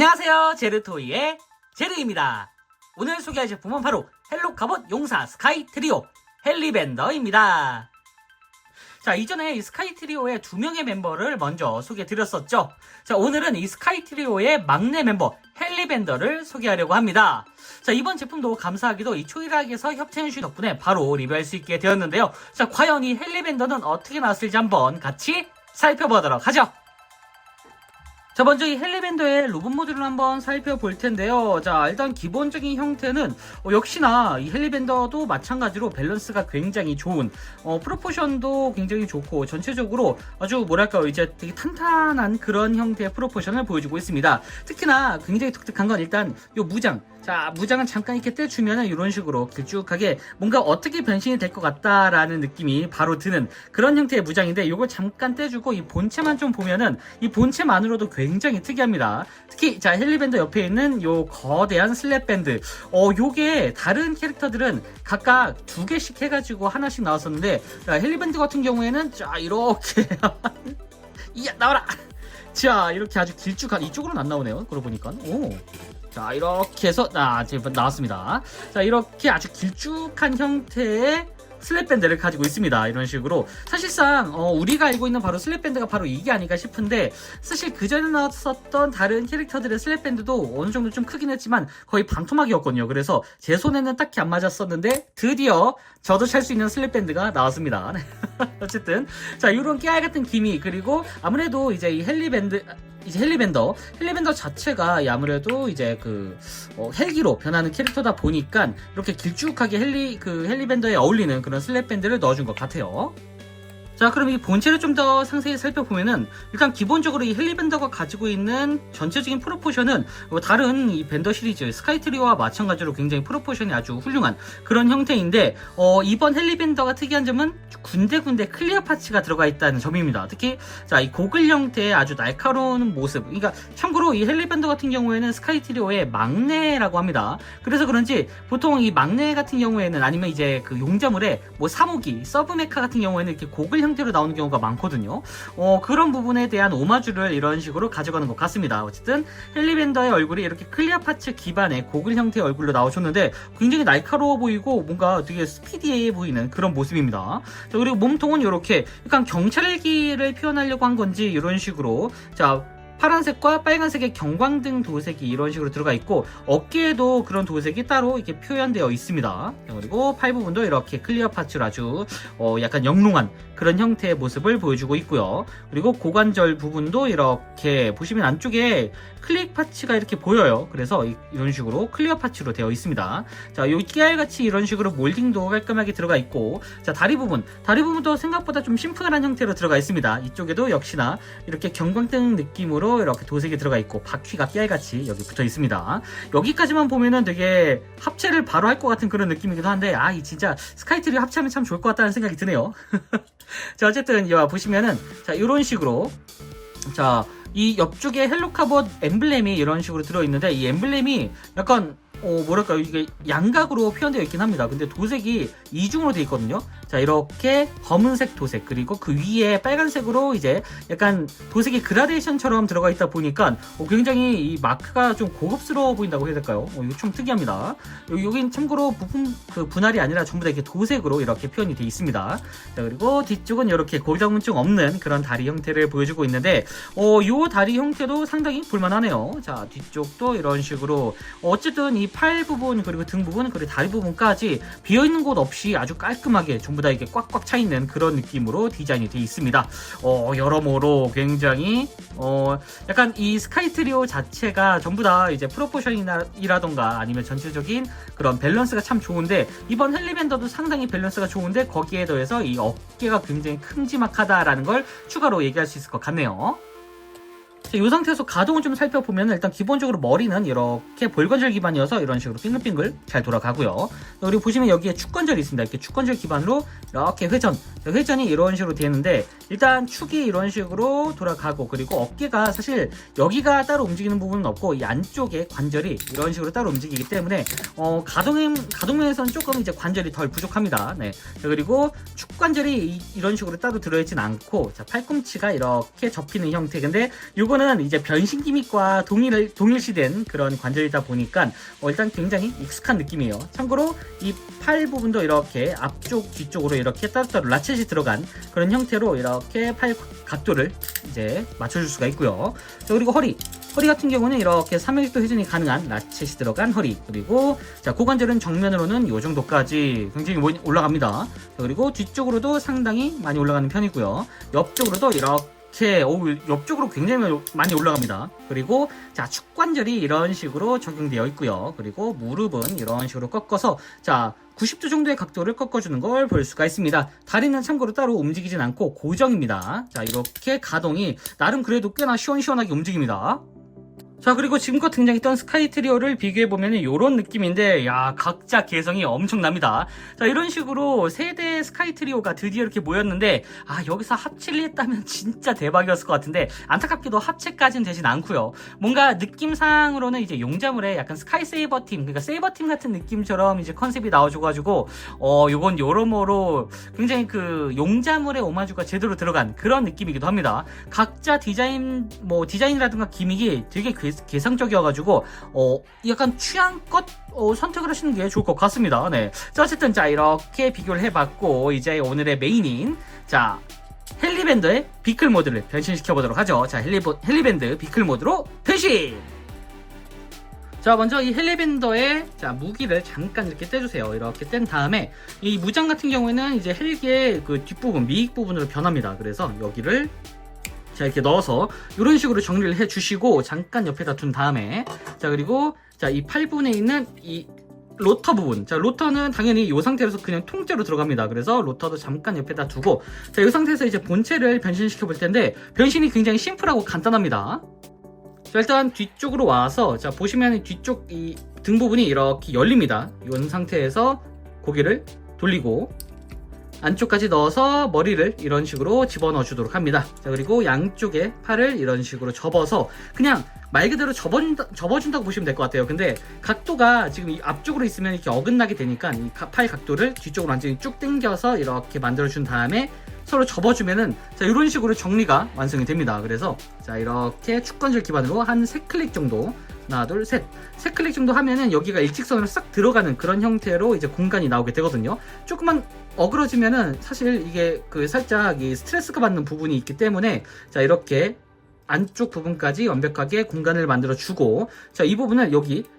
안녕하세요, 제르토이의 제르입니다. 오늘 소개할 제품은 바로 헬로카봇 용사 스카이 트리오 헬리밴더입니다. 자, 이전에 이 스카이 트리오의 2명의 멤버를 먼저 소개해드렸었죠. 자, 오늘은 이 스카이 트리오의 막내 멤버 헬리밴더를 소개하려고 합니다. 자, 이번 제품도 감사하게도 이 초이락에서 협찬해주신 덕분에 바로 리뷰할 수 있게 되었는데요. 자, 과연 이 헬리밴더는 어떻게 나왔을지 한번 같이 살펴보도록 하죠. 자, 먼저 이 헬리밴더의 로봇 모듈을 한번 살펴볼 텐데요. 자, 일단 기본적인 형태는 역시나 이 헬리밴더도 마찬가지로 밸런스가 굉장히 좋은 프로포션도 굉장히 좋고 전체적으로 아주 뭐랄까요, 이제 되게 탄탄한 그런 형태의 프로포션을 보여주고 있습니다. 특히나 굉장히 독특한 건 일단 요 무장. 자, 무장은 잠깐 이렇게 떼주면은 이런 식으로 길쭉하게 뭔가 어떻게 변신이 될 것 같다라는 느낌이 바로 드는 그런 형태의 무장인데, 요걸 잠깐 떼주고 이 본체만 좀 보면은 이 본체만으로도 굉장히 특이합니다. 특히 자, 헬리밴더 옆에 있는 요 거대한 슬랩밴드, 요게 다른 캐릭터들은 각각 2개씩 해가지고 하나씩 나왔었는데, 자, 헬리밴드 같은 경우에는 자, 이렇게 이야 나와라. 자, 이렇게 아주 길쭉한, 이쪽으로는 안 나오네요, 그러고 보니까. 오. 자, 이렇게 해서 지금 나왔습니다. 자, 이렇게 아주 길쭉한 형태의 슬랩밴드를 가지고 있습니다. 이런 식으로 사실상 우리가 알고 있는 바로 슬랩밴드가 바로 이게 아닌가 싶은데, 사실 그전에 나왔었던 다른 캐릭터들의 슬랩밴드도 어느 정도 좀 크긴 했지만 거의 반토막이었거든요. 그래서 제 손에는 딱히 안 맞았었는데 드디어 저도 찰 수 있는 슬랩밴드가 나왔습니다. 어쨌든 자, 이런 깨알 같은 기미, 그리고 아무래도 이제 이 헬리밴더 자체가 아무래도 이제 헬기로 변하는 캐릭터다 보니까 이렇게 길쭉하게 헬리밴더에 어울리는 그런 슬랩밴드를 넣어준 것 같아요. 자, 그럼 이 본체를 좀 더 상세히 살펴보면은, 일단 기본적으로 이 헬리밴더가 가지고 있는 전체적인 프로포션은 다른 이 밴더 시리즈 스카이트리오와 마찬가지로 굉장히 프로포션이 아주 훌륭한 그런 형태인데, 이번 헬리밴더가 특이한 점은 군데군데 클리어 파츠가 들어가 있다는 점입니다. 특히 자, 이 고글 형태의 아주 날카로운 모습, 그러니까 참고로 이 헬리밴더 같은 경우에는 스카이트리오의 막내라고 합니다. 그래서 그런지 보통 이 막내 같은 경우에는, 아니면 이제 그 용자물의 뭐 사모기, 서브메카 같은 경우에는 이렇게 고글 형태로 나오는 경우가 많거든요. 그런 부분에 대한 오마주를 이런 식으로 가져가는 것 같습니다. 어쨌든 헬리밴더의 얼굴이 이렇게 클리어 파츠 기반의 고글 형태의 얼굴로 나오셨는데 굉장히 날카로워 보이고 뭔가 되게 스피디해 보이는 그런 모습입니다. 자, 그리고 몸통은 이렇게 약간 경찰기를 표현하려고 한 건지 이런 식으로, 자, 파란색과 빨간색의 경광등 도색이 이런 식으로 들어가 있고, 어깨에도 그런 도색이 따로 이렇게 표현되어 있습니다. 그리고 팔 부분도 이렇게 클리어 파츠로 아주 약간 영롱한 그런 형태의 모습을 보여주고 있고요. 그리고 고관절 부분도 이렇게 보시면 안쪽에 클릭 파츠가 이렇게 보여요. 그래서 이런 식으로 클리어 파츠로 되어 있습니다. 자, 요 깨알같이 이런 식으로 몰딩도 깔끔하게 들어가 있고, 자, 다리 부분도 생각보다 좀 심플한 형태로 들어가 있습니다. 이쪽에도 역시나 이렇게 경광등 느낌으로 이렇게 도색이 들어가 있고, 바퀴가 깨알같이 여기 붙어 있습니다. 여기까지만 보면은 되게 합체를 바로 할 것 같은 그런 느낌이기도 한데, 이 진짜 스카이트리오 합체하면 참 좋을 것 같다는 생각이 드네요. 자, 어쨌든 보시면은 자, 이런 식으로, 자, 이 옆쪽에 헬로카봇 엠블렘이 이런 식으로 들어있는데, 이 엠블렘이 약간 뭐랄까요, 이게 양각으로 표현되어 있긴 합니다. 근데 도색이 이중으로 되어 있거든요. 자, 이렇게 검은색 도색, 그리고 그 위에 빨간색으로 이제 약간 도색이 그라데이션처럼 들어가 있다 보니까 굉장히 이 마크가 좀 고급스러워 보인다고 해야 될까요? 이거 좀 특이합니다. 여긴 참고로 부품 분할이 아니라 전부 다 이렇게 도색으로 이렇게 표현이 되어 있습니다. 자, 그리고 뒤쪽은 이렇게 골다공증 없는 그런 다리 형태를 보여주고 있는데, 요 다리 형태도 상당히 볼만하네요. 자, 뒤쪽도 이런 식으로 어쨌든 이 팔 부분, 그리고 등 부분, 그리고 다리 부분까지 비어있는 곳 없이 아주 깔끔하게 전부 다 이게 꽉꽉 차있는 그런 느낌으로 디자인이 되어 있습니다. 여러모로 굉장히 약간 이 스카이트리오 자체가 전부 다 이제 프로포션이라던가 아니면 전체적인 그런 밸런스가 참 좋은데, 이번 헬리밴더도 상당히 밸런스가 좋은데 거기에 더해서 이 어깨가 굉장히 큼지막하다라는 걸 추가로 얘기할 수 있을 것 같네요. 이 상태에서 가동을 좀 살펴보면, 일단 기본적으로 머리는 이렇게 볼관절 기반이어서 이런 식으로 빙글빙글 잘 돌아가고요. 그리고 보시면 여기에 축관절이 있습니다. 이렇게 축관절 기반으로 이렇게 회전이 이런 식으로 되는데, 일단 축이 이런 식으로 돌아가고, 그리고 어깨가 사실 여기가 따로 움직이는 부분은 없고 이 안쪽에 관절이 이런 식으로 따로 움직이기 때문에 가동면에서는 조금 이제 관절이 덜 부족합니다. 네. 그리고 축관절이 이런 식으로 따로 들어있진 않고, 자, 팔꿈치가 이렇게 접히는 형태. 근데 요거는 이거는 이제 변신 기믹과 동일시된 그런 관절이다 보니까 일단 굉장히 익숙한 느낌이에요. 참고로 이 팔 부분도 이렇게 앞쪽 뒤쪽으로 이렇게 따로따로 라쳇이 들어간 그런 형태로 이렇게 팔 각도를 이제 맞춰줄 수가 있고요. 자, 그리고 허리 같은 경우는 이렇게 360도 회전이 가능한 라쳇이 들어간 허리, 그리고 자, 고관절은 정면으로는 이 정도까지 굉장히 올라갑니다. 자, 그리고 뒤쪽으로도 상당히 많이 올라가는 편이고요. 옆쪽으로도 이렇게 옆쪽으로 굉장히 많이 올라갑니다. 그리고 자, 축관절이 이런 식으로 적용되어 있고요. 그리고 무릎은 이런 식으로 꺾어서 자, 90도 정도의 각도를 꺾어주는 걸 볼 수가 있습니다. 다리는 참고로 따로 움직이진 않고 고정입니다. 자, 이렇게 가동이 나름 그래도 꽤나 시원시원하게 움직입니다. 자, 그리고 지금껏 등장했던 스카이트리오를 비교해보면 이런 느낌인데, 야, 각자 개성이 엄청납니다. 자, 이런 식으로 세대 스카이트리오가 드디어 이렇게 모였는데, 여기서 합체를 했다면 진짜 대박이었을 것 같은데, 안타깝게도 합체까지는 되진 않고요. 뭔가 느낌상으로는 이제 용자물의 약간 스카이 세이버 팀, 그러니까 세이버 팀 같은 느낌처럼 이제 컨셉이 나와줘가지고, 요건 여러모로 굉장히 그 용자물의 오마주가 제대로 들어간 그런 느낌이기도 합니다. 각자 디자인이라든가 기믹이 되게 개성적이어가지고 약간 취향껏 선택을 하시는 게 좋을 것 같습니다. 네. 자, 어쨌든 자, 이렇게 비교를 해봤고 이제 오늘의 메인인 자, 헬리밴더의 비클 모드를 변신시켜 보도록 하죠. 자, 헬리밴드 비클 모드로 변신. 자, 먼저 이 헬리밴더의 자, 무기를 잠깐 이렇게 떼주세요. 이렇게 뗀 다음에 이 무장 같은 경우에는 이제 헬기의 그 뒷부분, 미익 부분으로 변합니다. 그래서 여기를 자, 이렇게 넣어서 이런 식으로 정리를 해 주시고 잠깐 옆에다 둔 다음에 자, 그리고 자, 이 8분에 있는 이 로터 부분, 자, 로터는 당연히 이 상태에서 그냥 통째로 들어갑니다. 그래서 로터도 잠깐 옆에다 두고 자, 이 상태에서 이제 본체를 변신시켜 볼 텐데 변신이 굉장히 심플하고 간단합니다. 자, 일단 뒤쪽으로 와서 자, 보시면 뒤쪽 이 등 부분이 이렇게 열립니다. 이 상태에서 고개를 돌리고 안쪽까지 넣어서 머리를 이런 식으로 집어넣어 주도록 합니다. 자, 그리고 양쪽에 팔을 이런 식으로 접어서 그냥 말 그대로 접어준다고 보시면 될 것 같아요. 근데 각도가 지금 이 앞쪽으로 있으면 이렇게 어긋나게 되니까 이 팔 각도를 뒤쪽으로 완전히 쭉 당겨서 이렇게 만들어준 다음에 서로 접어주면은 자, 이런 식으로 정리가 완성이 됩니다. 그래서 자, 이렇게 축관절 기반으로 한 3클릭 정도, 하나 둘 셋, 3클릭 정도 하면은 여기가 일직선으로 싹 들어가는 그런 형태로 이제 공간이 나오게 되거든요. 조금만 어그러지면은 사실 이게 그 살짝 이 스트레스가 받는 부분이 있기 때문에 자, 이렇게 안쪽 부분까지 완벽하게 공간을 만들어 주고 자, 이 부분을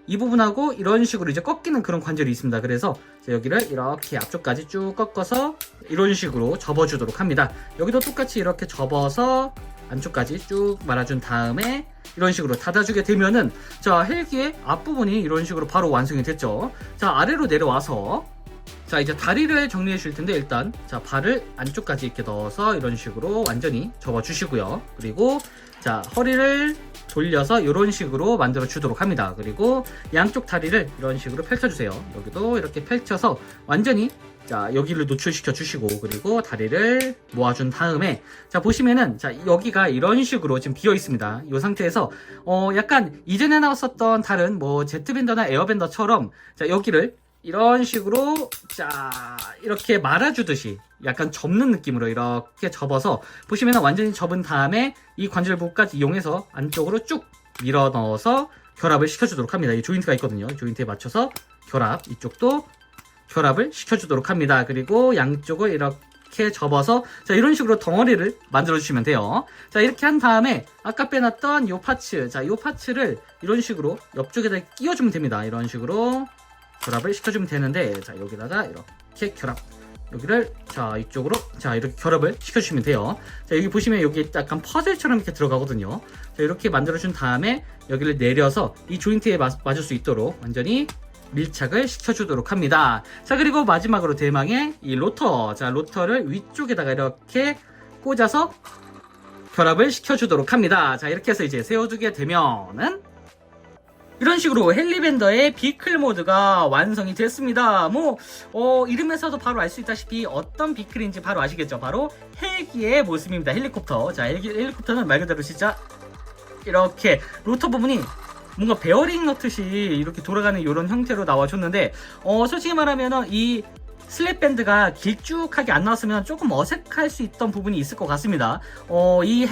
이 부분하고 이런 식으로 이제 꺾이는 그런 관절이 있습니다. 그래서 자, 여기를 이렇게 앞쪽까지 쭉 꺾어서 이런 식으로 접어 주도록 합니다. 여기도 똑같이 이렇게 접어서 안쪽까지 쭉 말아준 다음에 이런 식으로 닫아주게 되면은 자, 헬기의 앞부분이 이런 식으로 바로 완성이 됐죠. 자, 아래로 내려와서 자, 이제 다리를 정리해 줄 텐데 일단 자, 발을 안쪽까지 이렇게 넣어서 이런 식으로 완전히 접어 주시고요. 그리고 자, 허리를 돌려서 이런 식으로 만들어 주도록 합니다. 그리고 양쪽 다리를 이런 식으로 펼쳐 주세요. 여기도 이렇게 펼쳐서 완전히 자, 여기를 노출시켜 주시고 그리고 다리를 모아준 다음에 자, 보시면은 자, 여기가 이런 식으로 지금 비어 있습니다. 이 상태에서 약간 이전에 나왔었던 다른 뭐 제트밴더나 에어밴더처럼 자, 여기를 이런 식으로 자, 이렇게 말아주듯이 약간 접는 느낌으로 이렇게 접어서 보시면 완전히 접은 다음에 이 관절 부분까지 이용해서 안쪽으로 쭉 밀어 넣어서 결합을 시켜주도록 합니다. 이 조인트가 있거든요. 이 조인트에 맞춰서 결합, 이쪽도 결합을 시켜주도록 합니다. 그리고 양쪽을 이렇게 접어서 자, 이런 식으로 덩어리를 만들어 주시면 돼요. 자, 이렇게 한 다음에 아까 빼놨던 이 파츠, 자, 이 파츠를 이런 식으로 옆쪽에다 끼워주면 됩니다. 이런 식으로 결합을 시켜주면 되는데 자, 여기다가 이렇게 결합, 여기를 자, 이쪽으로 자, 이렇게 결합을 시켜주시면 돼요. 자, 여기 보시면 여기 약간 퍼즐처럼 이렇게 들어가거든요. 자, 이렇게 만들어준 다음에 여기를 내려서 이 조인트에 맞을 수 있도록 완전히 밀착을 시켜주도록 합니다. 자, 그리고 마지막으로 대망의 이 로터, 자, 로터를 위쪽에다가 이렇게 꽂아서 결합을 시켜주도록 합니다. 자, 이렇게 해서 이제 세워두게 되면은 이런 식으로 헬리밴더의 비클 모드가 완성이 됐습니다. 이름에서도 바로 알 수 있다시피 어떤 비클인지 바로 아시겠죠? 바로 헬기의 모습입니다. 헬리콥터. 자, 헬리콥터는 말 그대로 진짜 이렇게 로터 부분이 뭔가 베어링 넣듯이 이렇게 돌아가는 이런 형태로 나와줬는데, 솔직히 말하면 이 슬랩밴드가 길쭉하게 안 나왔으면 조금 어색할 수 있던 부분이 있을 것 같습니다. 이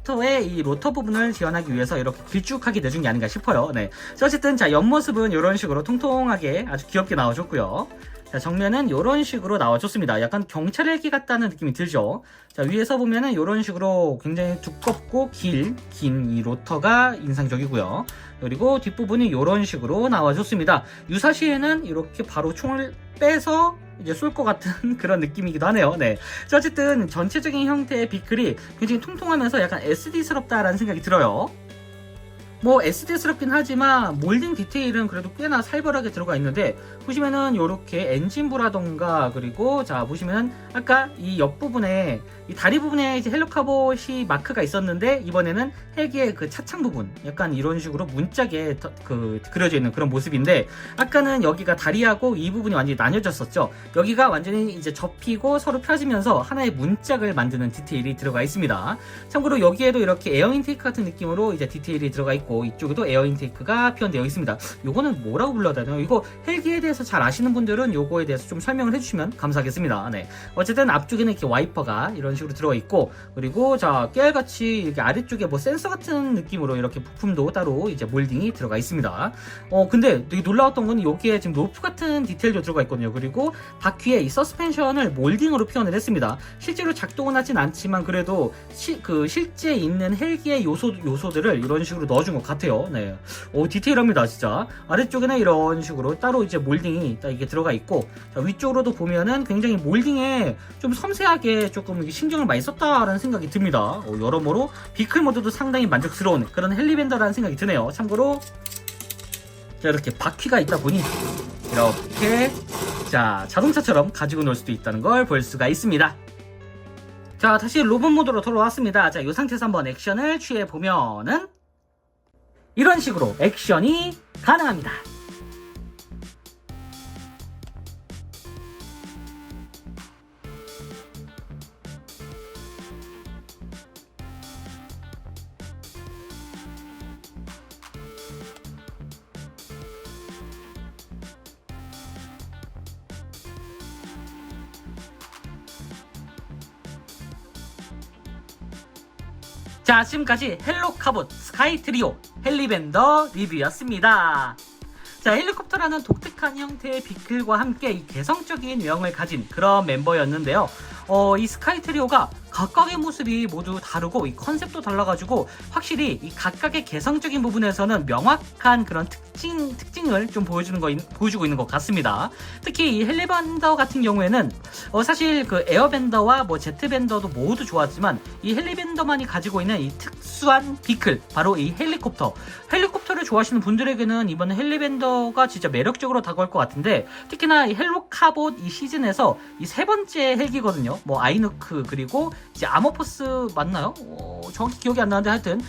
헬리콥터의 이 로터 부분을 지원하기 위해서 이렇게 길쭉하게 내준 게 아닌가 싶어요. 네. 자, 어쨌든 자, 옆모습은 이런 식으로 통통하게 아주 귀엽게 나와줬고요. 자, 정면은 이런 식으로 나와줬습니다. 약간 경찰 헬기 같다는 느낌이 들죠. 자, 위에서 보면은 이런 식으로 굉장히 두껍고 긴 이 로터가 인상적이고요. 그리고 뒷부분이 이런 식으로 나와줬습니다. 유사시에는 이렇게 바로 총을 빼서 이제 쏠 것 같은 그런 느낌이기도 하네요. 네. 자, 어쨌든 전체적인 형태의 비클이 굉장히 통통하면서 약간 SD스럽다라는 생각이 들어요. 뭐 SD스럽긴 하지만 몰딩 디테일은 그래도 꽤나 살벌하게 들어가 있는데, 보시면은 요렇게 엔진부라던가, 그리고 자 보시면은 아까 이 옆부분에 이 다리 부분에 이제 헬로카봇이 마크가 있었는데, 이번에는 헬기의 그 차창 부분 약간 이런 식으로 문짝에 그려져 있는 그런 모습인데, 아까는 여기가 다리하고 이 부분이 완전히 나뉘어졌었죠. 여기가 완전히 이제 접히고 서로 펴지면서 하나의 문짝을 만드는 디테일이 들어가 있습니다. 참고로 여기에도 이렇게 에어 인테이크 같은 느낌으로 이제 디테일이 들어가 있고, 이쪽에도 에어 인테이크가 표현되어 있습니다. 요거는 뭐라고 불러야 되나요? 이거 헬기에 대해서 잘 아시는 분들은 요거에 대해서 좀 설명을 해주시면 감사하겠습니다. 네. 어쨌든 앞쪽에는 이렇게 와이퍼가 이런 식으로 들어가 있고, 그리고 자 깨알같이 이렇게 아래쪽에 뭐 센서 같은 느낌으로 이렇게 부품도 따로 이제 몰딩이 들어가 있습니다. 근데 되게 놀라웠던 건 여기에 지금 로프 같은 디테일도 들어가 있거든요. 그리고 바퀴에 이 서스펜션을 몰딩으로 표현을 했습니다. 실제로 작동은 하진 않지만 그래도 실제 있는 헬기의 요소들을 이런 식으로 넣어준 것 같아요. 네. 디테일합니다, 진짜. 아래쪽에는 이런 식으로 따로 이제 몰딩이 딱 이게 들어가 있고, 자, 위쪽으로도 보면은 굉장히 몰딩에 좀 섬세하게 조금 신경을 많이 썼다라는 생각이 듭니다. 여러모로 비클 모드도 상당히 만족스러운 그런 헬리밴더라는 생각이 드네요. 참고로 자, 이렇게 바퀴가 있다 보니 이렇게 자 자동차처럼 가지고 놀 수도 있다는 걸 볼 수가 있습니다. 자, 다시 로봇 모드로 돌아왔습니다. 자, 이 상태에서 한번 액션을 취해 보면은 이런 식으로 액션이 가능합니다. 자, 지금까지 헬로카봇 스카이 트리오 헬리밴더 리뷰였습니다. 자, 헬리콥터라는 독특한 형태의 비클과 함께 이 개성적인 유형을 가진 그런 멤버였는데요. 이 스카이 트리오가 각각의 모습이 모두 다르고 이 컨셉도 달라가지고 확실히 이 각각의 개성적인 부분에서는 명확한 그런 특징을 좀 보여주고 있는 것 같습니다. 특히 이 헬리밴더 같은 경우에는 사실 그 에어밴더와 뭐 제트밴더도 모두 좋았지만 이 헬리밴더만이 가지고 있는 이 특수한 비클, 바로 이 헬리콥터를 좋아하시는 분들에게는 이번 헬리밴더가 진짜 매력적으로 다가올 것 같은데, 특히나 이 헬로카봇 이 시즌에서 이 세 번째 헬기거든요. 뭐 아이누크 그리고 이제 아머포스 맞나요? 정확히 기억이 안 나는데 하여튼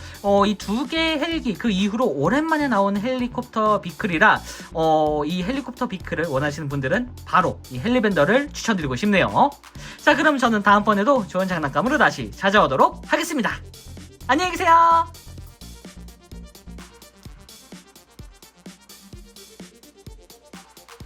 이 두 개의 헬기 그 이후로 오랜만에 나온 헬리콥터 비클이라 이 헬리콥터 비클을 원하시는 분들은 바로 이 헬리밴더를 추천드리고 싶네요. 자, 그럼 저는 다음번에도 좋은 장난감으로 다시 찾아오도록 하겠습니다. 안녕히 계세요.